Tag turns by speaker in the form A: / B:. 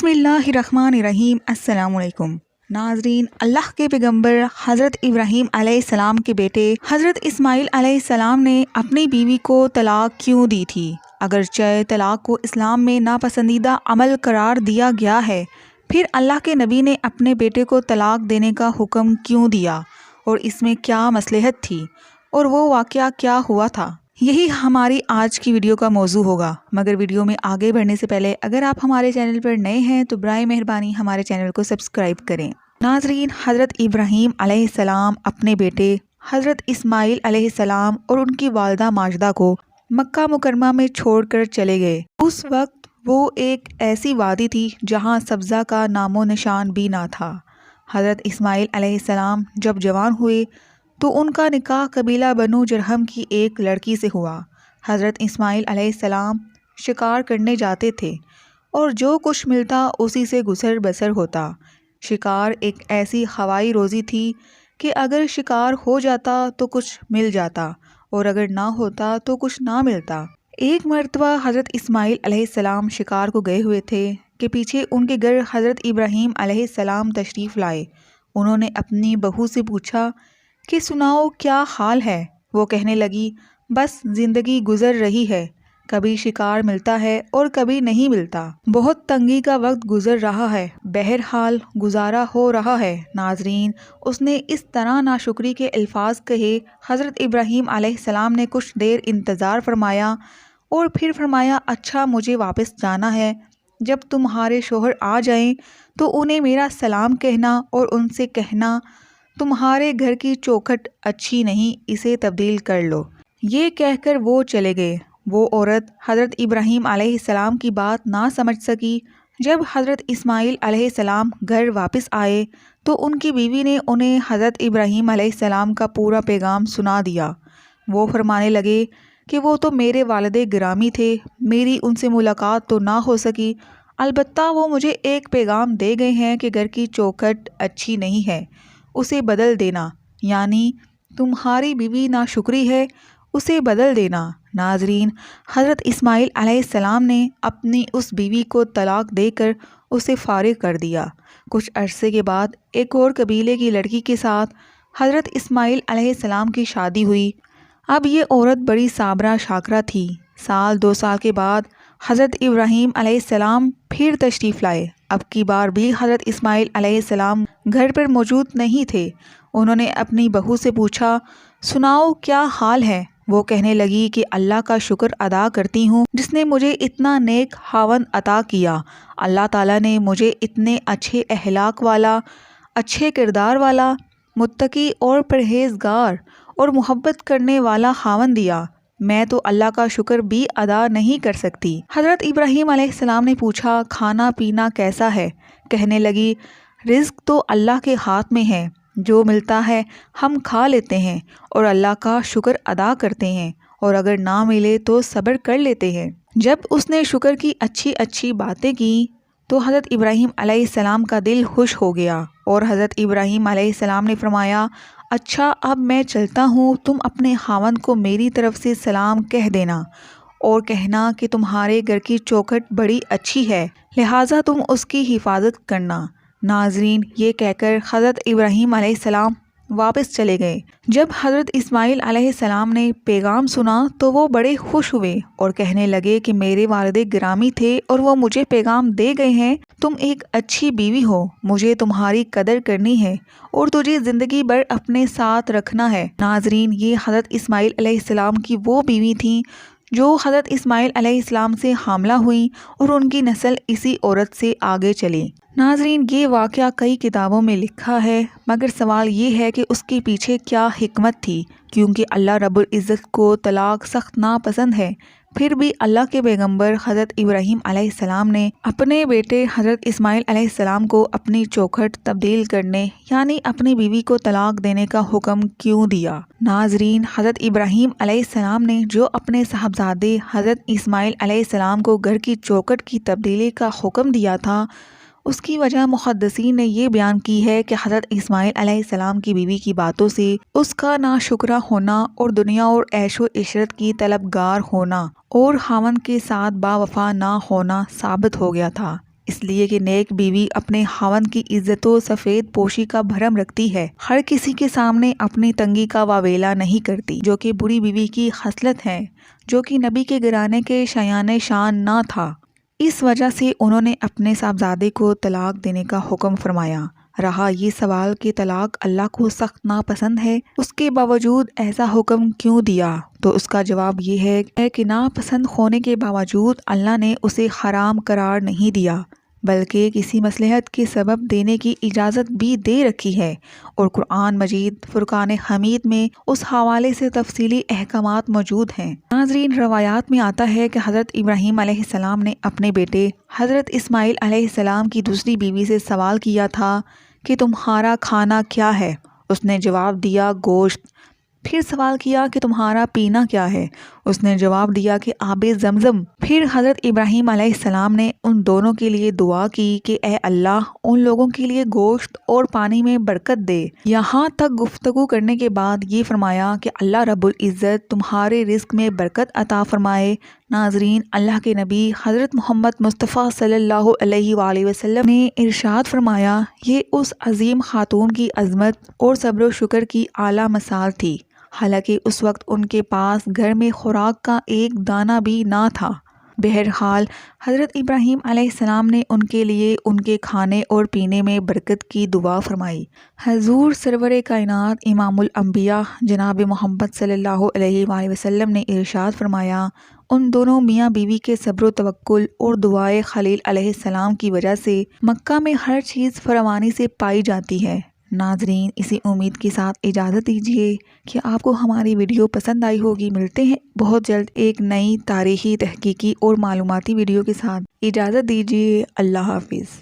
A: بسم اللہ الرحمن الرحیم۔ السلام علیکم ناظرین، اللہ کے پیغمبر حضرت ابراہیم علیہ السلام کے بیٹے حضرت اسماعیل علیہ السلام نے اپنی بیوی کو طلاق کیوں دی تھی؟ اگرچہ طلاق کو اسلام میں ناپسندیدہ عمل قرار دیا گیا ہے، پھر اللہ کے نبی نے اپنے بیٹے کو طلاق دینے کا حکم کیوں دیا اور اس میں کیا مصلحت تھی اور وہ واقعہ کیا ہوا تھا؟ یہی ہماری آج کی ویڈیو کا موضوع ہوگا، مگر ویڈیو میں آگے بڑھنے سے پہلے اگر آپ ہمارے چینل پر نئے ہیں تو برائے مہربانی ہمارے چینل کو سبسکرائب کریں۔ ناظرین، حضرت ابراہیم علیہ السلام اپنے بیٹے حضرت اسماعیل علیہ السلام اور ان کی والدہ ماجدہ کو مکہ مکرمہ میں چھوڑ کر چلے گئے۔ اس وقت وہ ایک ایسی وادی تھی جہاں سبزہ کا نام و نشان بھی نہ تھا۔ حضرت اسماعیل علیہ السلام جب جوان ہوئے تو ان کا نکاح قبیلہ بنو جرہم کی ایک لڑکی سے ہوا۔ حضرت اسماعیل علیہ السلام شکار کرنے جاتے تھے اور جو کچھ ملتا اسی سے گزر بسر ہوتا۔ شکار ایک ایسی ہوائی روزی تھی کہ اگر شکار ہو جاتا تو کچھ مل جاتا اور اگر نہ ہوتا تو کچھ نہ ملتا۔ ایک مرتبہ حضرت اسماعیل علیہ السلام شکار کو گئے ہوئے تھے کہ پیچھے ان کے گھر حضرت ابراہیم علیہ السلام تشریف لائے۔ انہوں نے اپنی بہو سے پوچھا کہ سناؤ کیا حال ہے؟ وہ کہنے لگی، بس زندگی گزر رہی ہے، کبھی شکار ملتا ہے اور کبھی نہیں ملتا، بہت تنگی کا وقت گزر رہا ہے، بہرحال گزارا ہو رہا ہے۔ ناظرین، اس نے اس طرح ناشکری کے الفاظ کہے۔ حضرت ابراہیم علیہ السلام نے کچھ دیر انتظار فرمایا اور پھر فرمایا، اچھا مجھے واپس جانا ہے، جب تمہارے شوہر آ جائیں تو انہیں میرا سلام کہنا اور ان سے کہنا تمہارے گھر کی چوکھٹ اچھی نہیں، اسے تبدیل کر لو۔ یہ کہہ کر وہ چلے گئے۔ وہ عورت حضرت ابراہیم علیہ السلام کی بات نہ سمجھ سکی۔ جب حضرت اسماعیل علیہ السلام گھر واپس آئے تو ان کی بیوی نے انہیں حضرت ابراہیم علیہ السلام کا پورا پیغام سنا دیا۔ وہ فرمانے لگے کہ وہ تو میرے والد گرامی تھے، میری ان سے ملاقات تو نہ ہو سکی، البتہ وہ مجھے ایک پیغام دے گئے ہیں کہ گھر کی چوکھٹ اچھی نہیں ہے، اسے بدل دینا، یعنی تمہاری بیوی ناشکری ہے، اسے بدل دینا۔ ناظرین، حضرت اسماعیل علیہ السلام نے اپنی اس بیوی کو طلاق دے کر اسے فارغ کر دیا۔ کچھ عرصے کے بعد ایک اور قبیلے کی لڑکی کے ساتھ حضرت اسماعیل علیہ السلام کی شادی ہوئی۔ اب یہ عورت بڑی صابرہ شاکرہ تھی۔ سال 2 سال کے بعد حضرت ابراہیم علیہ السلام پھر تشریف لائے۔ اب کی بار بھی حضرت اسماعیل علیہ السلام گھر پر موجود نہیں تھے۔ انہوں نے اپنی بہو سے پوچھا، سناؤ کیا حال ہے؟ وہ کہنے لگی کہ اللہ کا شکر ادا کرتی ہوں جس نے مجھے اتنا نیک خاوند عطا کیا۔ اللہ تعالیٰ نے مجھے اتنے اچھے اخلاق والا، اچھے کردار والا، متقی اور پرہیزگار اور محبت کرنے والا خاوند دیا، میں تو اللہ کا شکر بھی ادا نہیں کر سکتی۔ حضرت ابراہیم علیہ السلام نے پوچھا، کھانا پینا کیسا ہے؟ کہنے لگی، رزق تو اللہ کے ہاتھ میں ہے، جو ملتا ہے ہم کھا لیتے ہیں اور اللہ کا شکر ادا کرتے ہیں، اور اگر نہ ملے تو صبر کر لیتے ہیں۔ جب اس نے شکر کی اچھی اچھی باتیں کی تو حضرت ابراہیم علیہ السلام کا دل خوش ہو گیا اور حضرت ابراہیم علیہ السلام نے فرمایا، اچھا اب میں چلتا ہوں، تم اپنے خاوند کو میری طرف سے سلام کہہ دینا اور کہنا کہ تمہارے گھر کی چوکھٹ بڑی اچھی ہے، لہٰذا تم اس کی حفاظت کرنا۔ ناظرین، یہ کہہ کر حضرت ابراہیم علیہ السلام واپس چلے گئے۔ جب حضرت اسماعیل علیہ السلام نے پیغام سنا تو وہ بڑے خوش ہوئے اور کہنے لگے کہ میرے والد گرامی تھے اور وہ مجھے پیغام دے گئے ہیں، تم ایک اچھی بیوی ہو، مجھے تمہاری قدر کرنی ہے اور تجھے زندگی بھر اپنے ساتھ رکھنا ہے۔ ناظرین، یہ حضرت اسماعیل علیہ السلام کی وہ بیوی تھیں جو حضرت اسماعیل علیہ السلام سے حاملہ ہوئیں اور ان کی نسل اسی عورت سے آگے چلی۔ ناظرین، یہ واقعہ کئی کتابوں میں لکھا ہے، مگر سوال یہ ہے کہ اس کے پیچھے کیا حکمت تھی، کیونکہ اللہ رب العزت کو طلاق سخت ناپسند ہے، پھر بھی اللہ کے پیغمبر حضرت ابراہیم علیہ السلام نے اپنے بیٹے حضرت اسماعیل علیہ السلام کو اپنی چوکھٹ تبدیل کرنے، یعنی اپنی بیوی کو طلاق دینے کا حکم کیوں دیا؟ ناظرین، حضرت ابراہیم علیہ السلام نے جو اپنے صاحبزادے حضرت اسماعیل علیہ السلام کو گھر کی چوکھٹ کی تبدیلی کا حکم دیا تھا، اس کی وجہ محدثین نے یہ بیان کی ہے کہ حضرت اسماعیل علیہ السلام کی بیوی کی باتوں سے اس کا ناشکرہ ہونا اور دنیا اور عیش و عشرت کی طلبگار ہونا اور خاوند کے ساتھ با وفا نہ ہونا ثابت ہو گیا تھا۔ اس لیے کہ نیک بیوی اپنے خاوند کی عزت و سفید پوشی کا بھرم رکھتی ہے، ہر کسی کے سامنے اپنی تنگی کا واویلا نہیں کرتی، جو کہ بری بیوی کی خصلت ہے، جو کہ نبی کے گھرانے کے شایان شان نہ تھا۔ اس وجہ سے انہوں نے اپنے صاحبزادے کو طلاق دینے کا حکم فرمایا۔ رہا یہ سوال کہ طلاق اللہ کو سخت ناپسند ہے، اس کے باوجود ایسا حکم کیوں دیا، تو اس کا جواب یہ ہے کہ ناپسند ہونے کے باوجود اللہ نے اسے حرام قرار نہیں دیا، بلکہ کسی مصلحت کے سبب دینے کی اجازت بھی دے رکھی ہے، اور قرآن مجید فرقان حمید میں اس حوالے سے تفصیلی احکامات موجود ہیں۔ ناظرین، روایات میں آتا ہے کہ حضرت ابراہیم علیہ السلام نے اپنے بیٹے حضرت اسماعیل علیہ السلام کی دوسری بیوی سے سوال کیا تھا کہ تمہارا کھانا کیا ہے؟ اس نے جواب دیا گوشت۔ پھر سوال کیا کہ تمہارا پینا کیا ہے؟ اس نے جواب دیا کہ آب زمزم۔ پھر حضرت ابراہیم علیہ السلام نے ان دونوں کے لیے دعا کی کہ اے اللہ، ان لوگوں کے لیے گوشت اور پانی میں برکت دے۔ یہاں تک گفتگو کرنے کے بعد یہ فرمایا کہ اللہ رب العزت تمہارے رزق میں برکت عطا فرمائے۔ ناظرین، اللہ کے نبی حضرت محمد مصطفیٰ صلی اللہ علیہ وآلہ وسلم نے ارشاد فرمایا، یہ اس عظیم خاتون کی عظمت اور صبر و شکر کی اعلیٰ مثال تھی، حالانکہ اس وقت ان کے پاس گھر میں خوراک کا ایک دانہ بھی نہ تھا۔ بہرحال حضرت ابراہیم علیہ السلام نے ان کے لیے ان کے کھانے اور پینے میں برکت کی دعا فرمائی۔ حضور سرور کائنات امام الانبیاء جناب محمد صلی اللہ علیہ وآلہ وسلم نے ارشاد فرمایا، ان دونوں میاں بیوی کے صبر و توکل اور دعائے خلیل علیہ السلام کی وجہ سے مکہ میں ہر چیز فراوانی سے پائی جاتی ہے۔ ناظرین، اسی امید کے ساتھ اجازت دیجیے کہ آپ کو ہماری ویڈیو پسند آئی ہوگی۔ ملتے ہیں بہت جلد ایک نئی تاریخی، تحقیقی اور معلوماتی ویڈیو کے ساتھ۔ اجازت دیجیے، اللہ حافظ۔